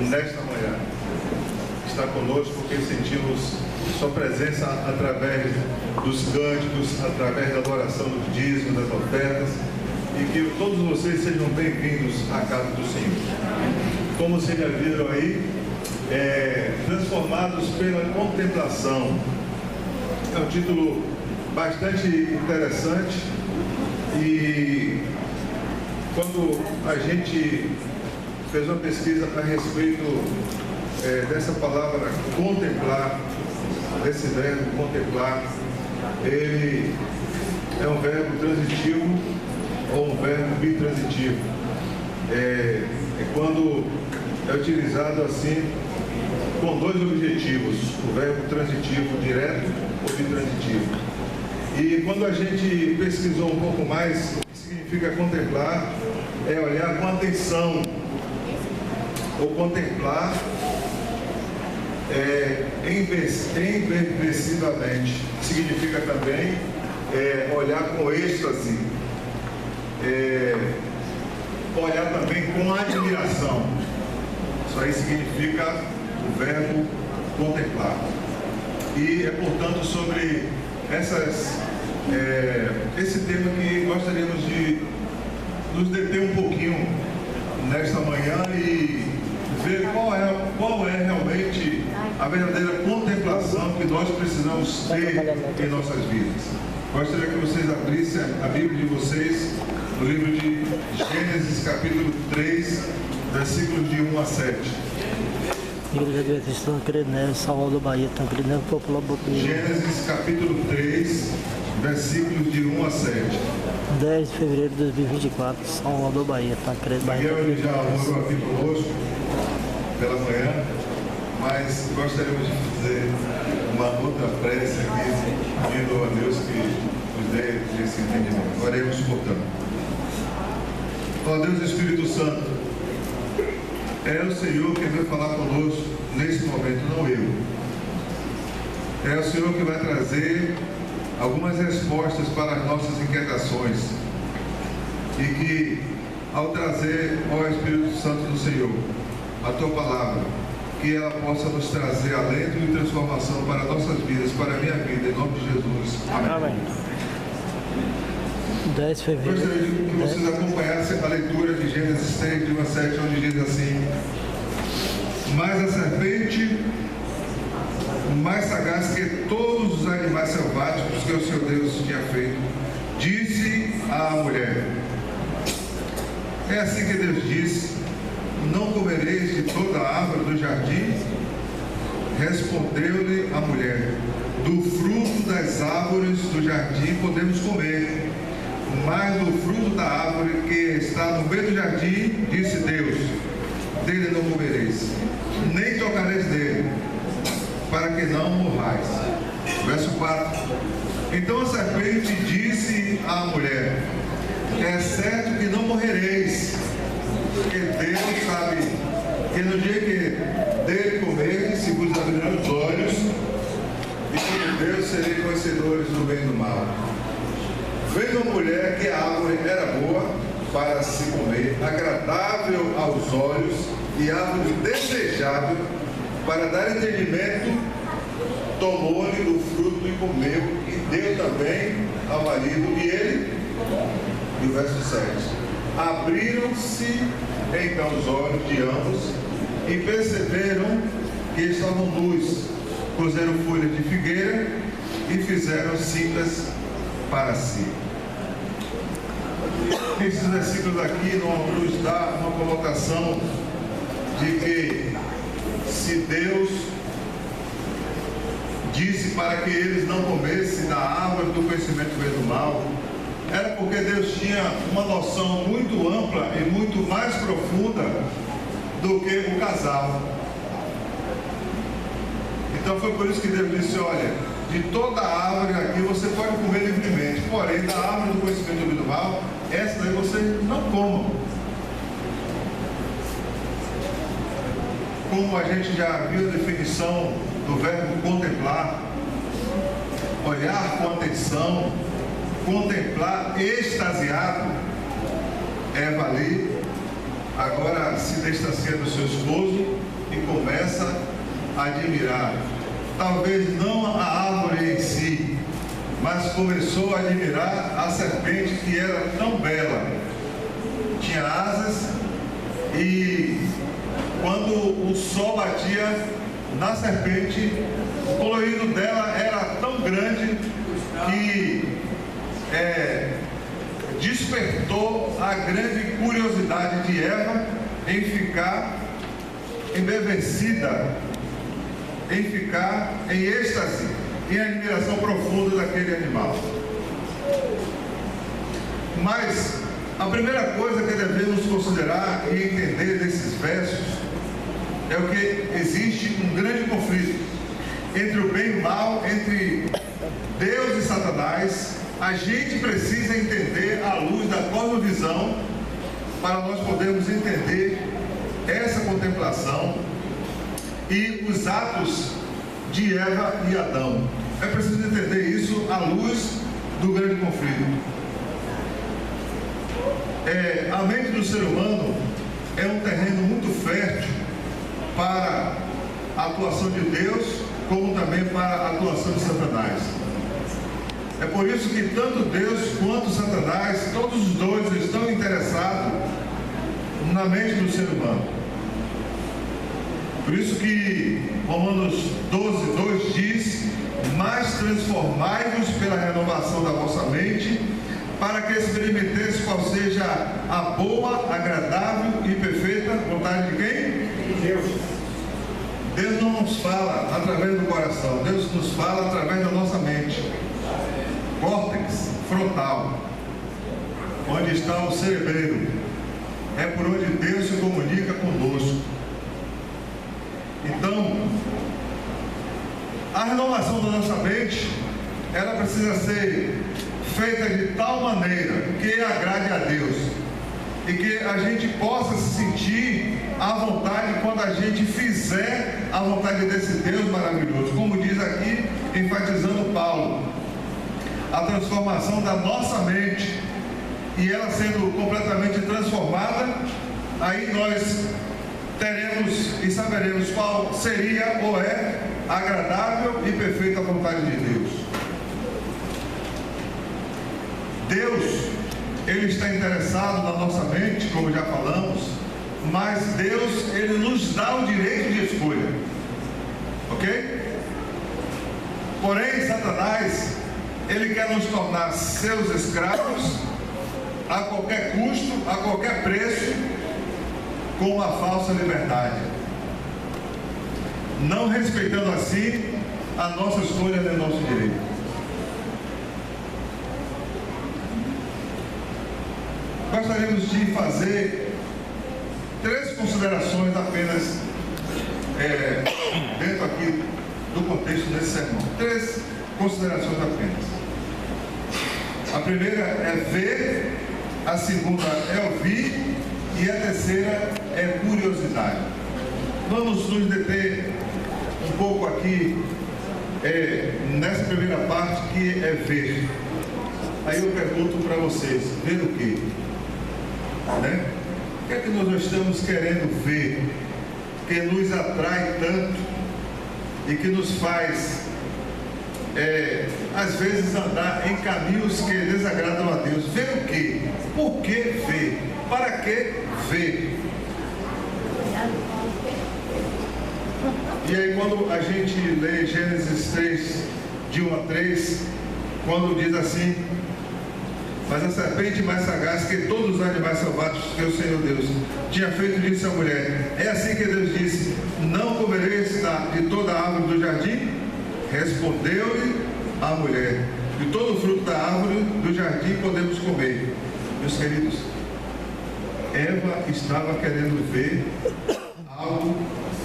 nesta manhã. Está conosco porque sentimos sua presença através dos cânticos, através da adoração dos dízimos, das ofertas, e que todos vocês sejam bem-vindos à casa do Senhor. Como vocês já viram aí, transformados pela contemplação. É um título bastante interessante, e quando a gente fez uma pesquisa a respeito dessa palavra contemplar, desse verbo contemplar, ele é um verbo transitivo ou um verbo bitransitivo. É quando é utilizado assim com dois objetivos, o verbo transitivo direto ou bitransitivo. E quando a gente pesquisou um pouco mais, o que significa contemplar é olhar com atenção, ou contemplar envelhecidamente. Significa também olhar com êxtase, olhar também com admiração. Isso aí significa o verbo contemplar. E é, portanto, sobre esse tema que gostaríamos de nos deter um pouquinho nesta manhã e ver qual é realmente a verdadeira contemplação que nós precisamos ter em nossas vidas. Gostaria que vocês abrissem a Bíblia de vocês no livro de Gênesis, capítulo 3, versículos de 1 a 7. Igreja Adventista estão querendo, né? Salvador Bahia estão querendo, popular Botuí. Gênesis, capítulo 3, versículos de 1 a 7. 10 de fevereiro de 2024, Salvador Bahia está querendo. Miguel, ele já orou aqui conosco pela manhã, mas gostaríamos de fazer uma outra prece aqui, pedindo a Deus que nos dê esse entendimento. Oremos, portanto. Ó Deus Espírito Santo, é o Senhor que vai falar conosco nesse momento, não eu. É o Senhor que vai trazer algumas respostas para as nossas inquietações, e que, ao trazer, ó Espírito Santo do Senhor, a Tua palavra, que ela possa nos trazer alento e transformação para nossas vidas, para a minha vida, em nome de Jesus. Amém. Amém. 10 de fevereiro. Gostaria que vocês acompanhassem a leitura de Gênesis 3, de 1 a 7, onde diz assim: mas a serpente, mais sagaz que todos os animais selváticos que o Senhor Deus tinha feito, disse à mulher: é assim que Deus disse, não comereis de toda a árvore do jardim? Respondeu-lhe a mulher: do fruto das árvores do jardim podemos comer, mas do fruto da árvore que está no meio do jardim, disse Deus, dele não comereis, nem tocareis dele, para que não morrais. Verso 4. Então a serpente disse à mulher: é certo que não morrereis, porque Deus sabe que no dia que dele comerem, se vos abrirão os olhos, e como Deus sereis conhecedores do bem e do mal. Vendo a mulher que a árvore era boa para se comer, agradável aos olhos e árvore desejável para dar entendimento, tomou-lhe do fruto e comeu, e deu também ao marido, e ele. E o verso 7. Abriram-se então os olhos de ambos e perceberam que estavam nus, cozeram folhas de figueira e fizeram cintas para si. Esses versículos aqui nos dá uma colocação de que, se Deus disse para que eles não comessem da árvore do conhecimento do bem e do mal, era porque Deus tinha uma noção muito ampla e muito mais profunda do que o casal. Então foi por isso que Deus disse: olha, de toda árvore aqui você pode comer livremente, porém da árvore do conhecimento do bem e do mal, essa daí vocês não comam. Como a gente já viu a definição do verbo contemplar, olhar com atenção, contemplar extasiado, Eva ali, agora se distancia do seu esposo, admirar, talvez não a árvore em si, mas começou a admirar a serpente, que era tão bela, tinha asas, e quando o sol batia na serpente, o colorido dela era tão grande que despertou a grande curiosidade de Eva em ficar embevecida, em ficar em êxtase, em admiração profunda daquele animal. Mas a primeira coisa que devemos considerar e entender desses versos é o que existe um grande conflito entre o bem e o mal, entre Deus e Satanás. A gente precisa entender à luz da cosmovisão para nós podermos entender essa contemplação e os atos de Eva e Adão. É preciso entender isso à luz do grande conflito. A mente do ser humano é um terreno muito fértil para a atuação de Deus, como também para a atuação de Satanás. É por isso que tanto Deus quanto Satanás, todos os dois estão interessados na mente do ser humano. Por isso que Romanos 12:2 diz: mas transformai-vos pela renovação da vossa mente, para que experimenteis qual seja a boa, agradável e perfeita vontade de quem? Deus. Deus não nos fala através do coração, Deus nos fala através da nossa mente. Córtex frontal, onde está o cerebelo, é por onde Deus se comunica conosco. Então, a renovação da nossa mente, ela precisa ser feita de tal maneira que agrade a Deus e que a gente possa se sentir à vontade quando a gente fizer a vontade desse Deus maravilhoso, como diz aqui, enfatizando Paulo, a transformação da nossa mente, e ela sendo completamente transformada, aí nós teremos e saberemos qual seria ou é a agradável e perfeita vontade de Deus. Deus, Ele está interessado na nossa mente, como já falamos, mas Deus, Ele nos dá o direito de escolha, ok? Porém, Satanás, ele quer nos tornar seus escravos a qualquer custo, a qualquer preço, com uma falsa liberdade, não respeitando assim a nossa escolha nem nosso direito. Gostaríamos de fazer 3 considerações apenas dentro aqui do contexto desse sermão. 3 considerações apenas. A primeira é ver, a segunda é ouvir e a terceira é curiosidade. Vamos nos deter um pouco aqui nessa primeira parte, que é ver. Aí eu pergunto para vocês, ver o quê? Né? O que é que nós estamos querendo ver, que nos atrai tanto e que nos faz às vezes andar em caminhos que desagradam a Deus? Ver o quê? Por que ver? Para que ver? E aí, quando a gente lê Gênesis 3, de 1 a 3, quando diz assim: mas a serpente mais sagaz que todos os animais selvagens que o Senhor Deus tinha feito, disse à mulher: é assim que Deus disse: não comereis de toda a árvore do jardim? Respondeu-lhe a mulher: de todo o fruto da árvore do jardim podemos comer. Meus queridos, Eva estava querendo ver algo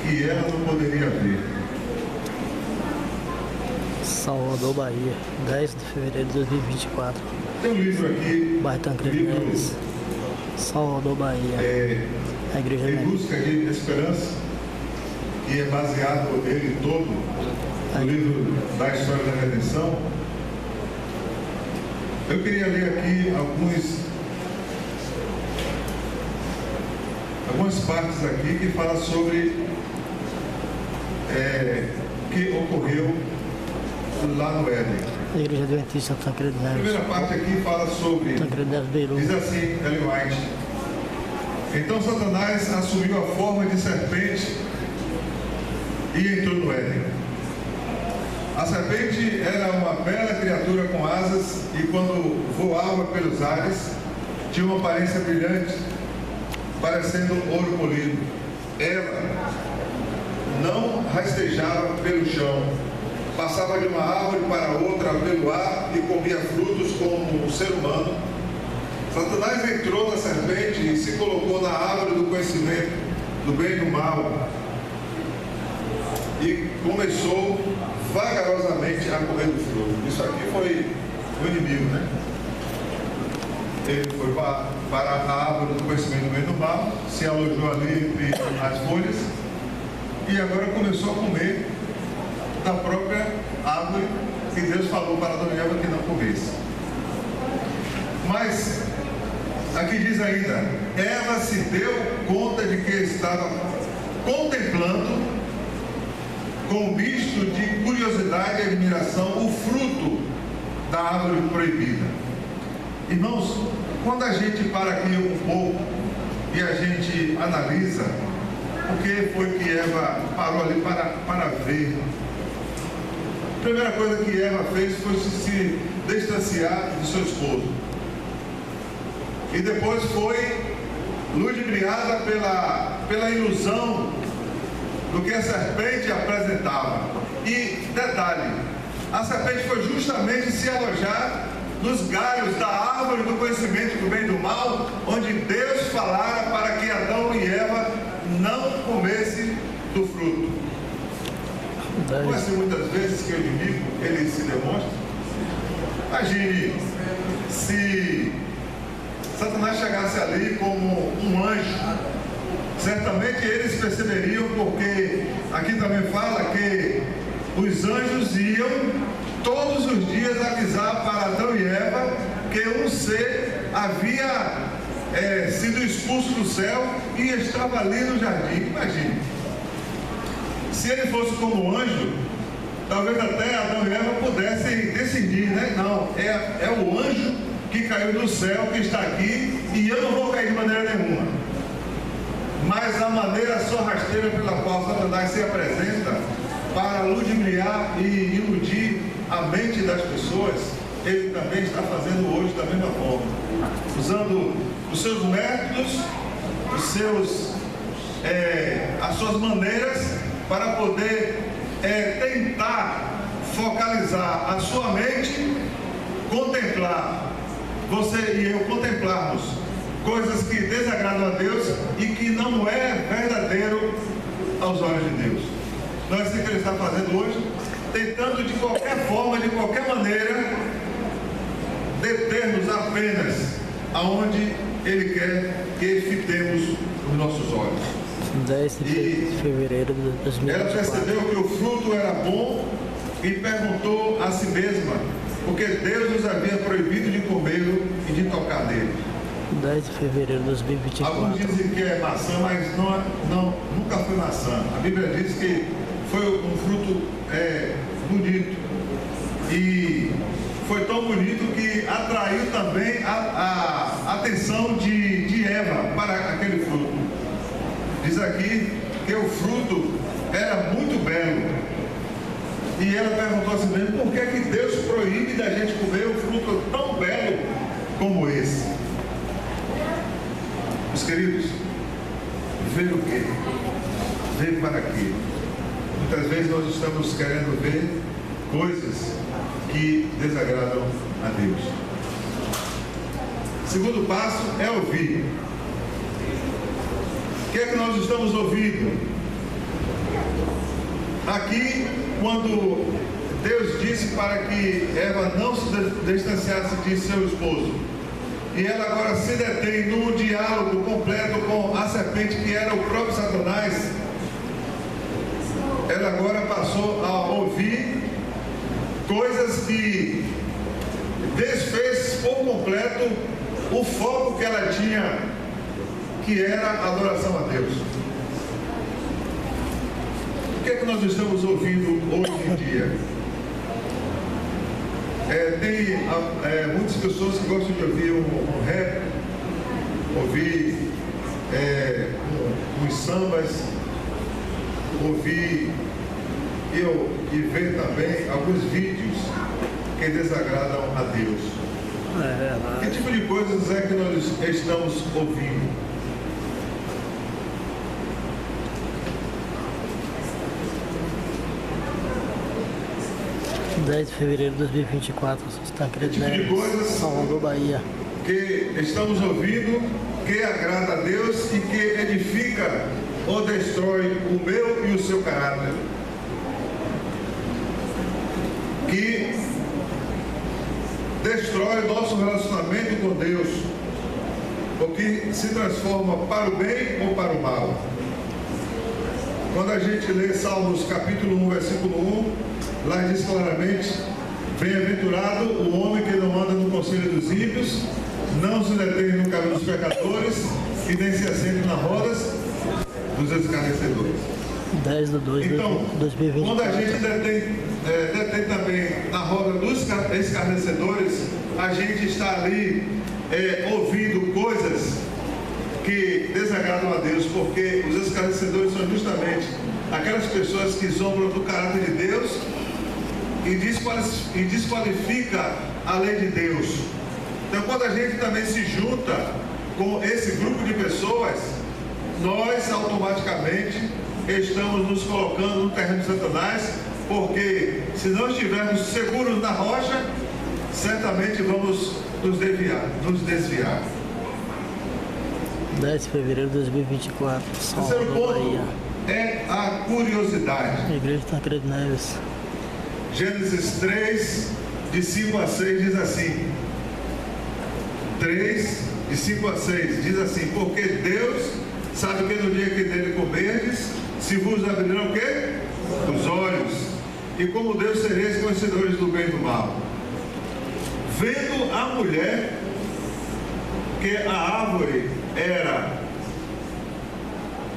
que ela não poderia ver. Salvador, Bahia, 10 de fevereiro de 2024. Tem um livro aqui, Bairro Tancredo Neves, Salvador, Bahia. A igreja Em Busca de Esperança, que é baseado ele todo no livro da História da Redenção. Eu queria ler aqui algumas partes aqui que falam sobre lá no Éden. Igreja Adventista Tancredo A Neves. primeira parte aqui fala sobre, Tancredo Neves Beiru. diz assim, Ellen White: então Satanás assumiu a forma de serpente e entrou no Éden. A serpente era uma bela criatura com asas e quando voava pelos ares tinha uma aparência brilhante, parecendo ouro polido. Ela não rastejava pelo chão, passava de uma árvore para outra pelo ar e comia frutos como um ser humano. Satanás entrou na serpente e se colocou na árvore do conhecimento do bem e do mal e começou vagarosamente a comer do fruto. Isso aqui foi o inimigo, né? Ele foi para a árvore do conhecimento do bem e do mal, se alojou ali entre as folhas e agora começou a comer da própria árvore que Deus falou para Adão e Eva que não comesse. Mas aqui diz ainda: Eva se deu conta de que estava contemplando com um misto de curiosidade e admiração o fruto da árvore proibida. Irmãos, quando a gente para aqui um pouco e a gente analisa o que foi que Eva parou ali para ver, a primeira coisa que Eva fez foi se distanciar de seu esposo. E depois foi ludibriada pela ilusão do que a serpente apresentava. E detalhe, a serpente foi justamente se alojar nos galhos da árvore do conhecimento do bem e do mal, onde Deus falara para que Adão e Eva não comessem do fruto. Não é assim muitas vezes que o inimigo ele se demonstra? Imagine se Satanás chegasse ali como um anjo. Certamente eles perceberiam, porque aqui também fala que os anjos iam todos os dias avisar para Adão e Eva que um ser havia sido expulso do céu e estava ali no jardim. Imagine, se ele fosse como anjo, talvez até Adão e Eva pudessem decidir, né? Não, é o anjo que caiu do céu que está aqui e eu não vou cair de maneira nenhuma. Mas a maneira só rasteira pela qual Satanás se apresenta para ludibriar e iludir a mente das pessoas, ele também está fazendo hoje da mesma forma, usando os seus métodos, as suas maneiras para poder tentar focalizar a sua mente, contemplar, você e eu contemplarmos coisas que desagradam a Deus e que não é verdadeiro aos olhos de Deus. Não é isso que ele está fazendo hoje, tentando de qualquer forma, de qualquer maneira, deter-nos apenas aonde ele quer que fitemos os nossos olhos. 10 de fevereiro de 2024. Ela percebeu que o fruto era bom e perguntou a si mesma, porque Deus nos havia proibido de comê-lo e de tocar nele. 10 de fevereiro de 2024. Alguns dizem que é maçã, mas nunca foi maçã. A Bíblia diz que foi um fruto bonito. E foi tão bonito que atraiu também a atenção de Eva para aquele fruto. Diz aqui que o fruto era muito belo. E ela perguntou assim mesmo: por que é que Deus proíbe da gente comer um fruto tão belo como esse? Meus queridos, ver o quê? Ver para quê? Muitas vezes nós estamos querendo ver coisas que desagradam a Deus. Segundo passo é ouvir. O que é que nós estamos ouvindo? Aqui, quando Deus disse para que Eva não se distanciasse de seu esposo, e ela agora se detém num diálogo completo com a serpente, que era o próprio Satanás, ela agora passou a ouvir coisas que desfez por completo o foco que ela tinha, que era a adoração a Deus. O que é que nós estamos ouvindo hoje em dia? Tem muitas pessoas que gostam de ouvir um rap, ouvir uns sambas, ouvir e ver também alguns vídeos que desagradam a Deus. Que tipo de coisas é que nós estamos ouvindo? De fevereiro de 2024, Santa Cruz Neves, Salvador, Bahia. Que estamos ouvindo, que agrada a Deus e que edifica ou destrói o meu e o seu caráter. Que destrói o nosso relacionamento com Deus, ou que se transforma para o bem ou para o mal. Quando a gente lê Salmos capítulo 1, versículo 1, lá diz claramente: bem-aventurado o homem que não anda no conselho dos ímpios, não se detém no caminho dos pecadores e nem se assenta nas rodas dos escarnecedores. 10 de 2 de então, 2024. Quando a gente detém também na roda dos escarnecedores, a gente está ali ouvindo coisas que desagradam a Deus, porque os escarnecedores são justamente aquelas pessoas que zombam do caráter de Deus e desqualifica a lei de Deus. Então, quando a gente também se junta com esse grupo de pessoas, nós automaticamente estamos nos colocando no terreno de Satanás, porque se não estivermos seguros na rocha, certamente vamos nos desviar. 10 de fevereiro de 2024, Terceiro Salvador, ponto Bahia. É a curiosidade. Igreja de Santa Cruz Neves. Gênesis 3, de 5 a 6 diz assim. 3, de 5 a 6 diz assim: porque Deus sabe que no dia que dele comerdes, se vos abrirão o quê? Os olhos. E como Deus sereis conhecedores do bem e do mal. Vendo a mulher que a árvore era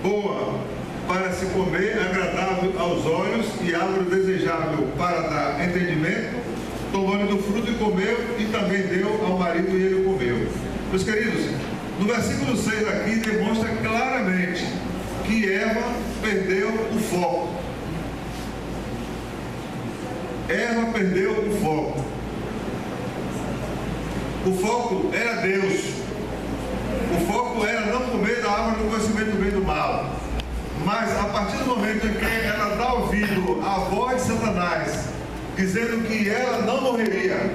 boa para se comer, agradável aos olhos e árvore desejável para dar entendimento, tomou do fruto e comeu, e também deu ao marido e ele comeu. Meus queridos, no versículo 6 aqui demonstra claramente que Eva perdeu o foco. Eva perdeu o foco. O foco era Deus. O foco era não comer da árvore do conhecimento do bem e do mal. Mas a partir do momento em que ela dá ouvido à voz de Satanás, dizendo que ela não morreria,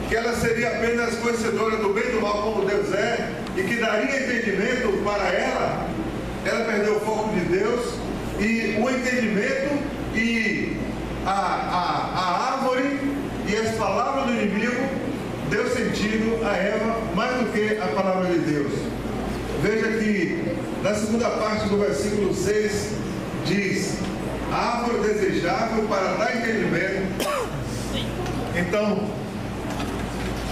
que ela seria apenas conhecedora do bem e do mal como Deus é, e que daria entendimento para ela, ela perdeu o foco de Deus, e o entendimento e a árvore e as palavras do inimigo deu sentido a Eva mais do que a palavra de Deus. Veja que na segunda parte do versículo 6 diz: árvore desejável para dar entendimento. Então,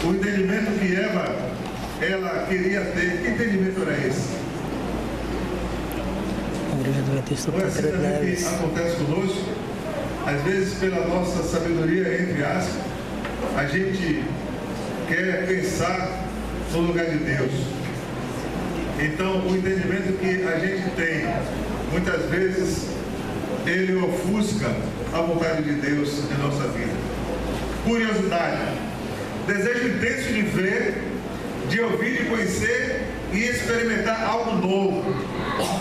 o entendimento que Eva ela queria ter, que entendimento era esse? Não é assim também que acontece conosco? Às vezes, pela nossa sabedoria, entre aspas, a gente quer pensar no lugar de Deus. Então, o entendimento que a gente tem, muitas vezes, ele ofusca a vontade de Deus em nossa vida. Curiosidade, desejo intenso de ver, de ouvir, de conhecer e experimentar algo novo,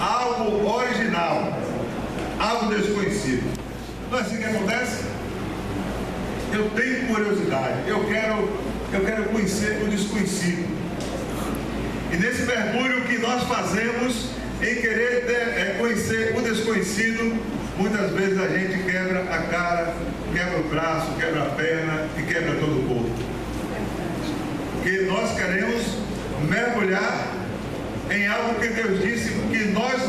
algo original, algo desconhecido. Não é assim que acontece? Eu tenho curiosidade, eu quero conhecer o desconhecido. E nesse mergulho que nós fazemos em querer conhecer o desconhecido, muitas vezes a gente quebra a cara, quebra o braço, quebra a perna e quebra todo o corpo. Porque nós queremos mergulhar em algo que Deus disse que nós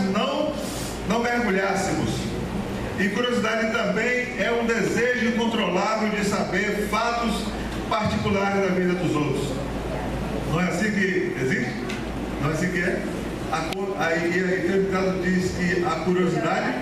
não mergulhássemos. E curiosidade também é um desejo incontrolável de saber fatos particulares da vida dos outros. Não é assim que existe? Não é assim que é? Aí o ditado diz que a curiosidade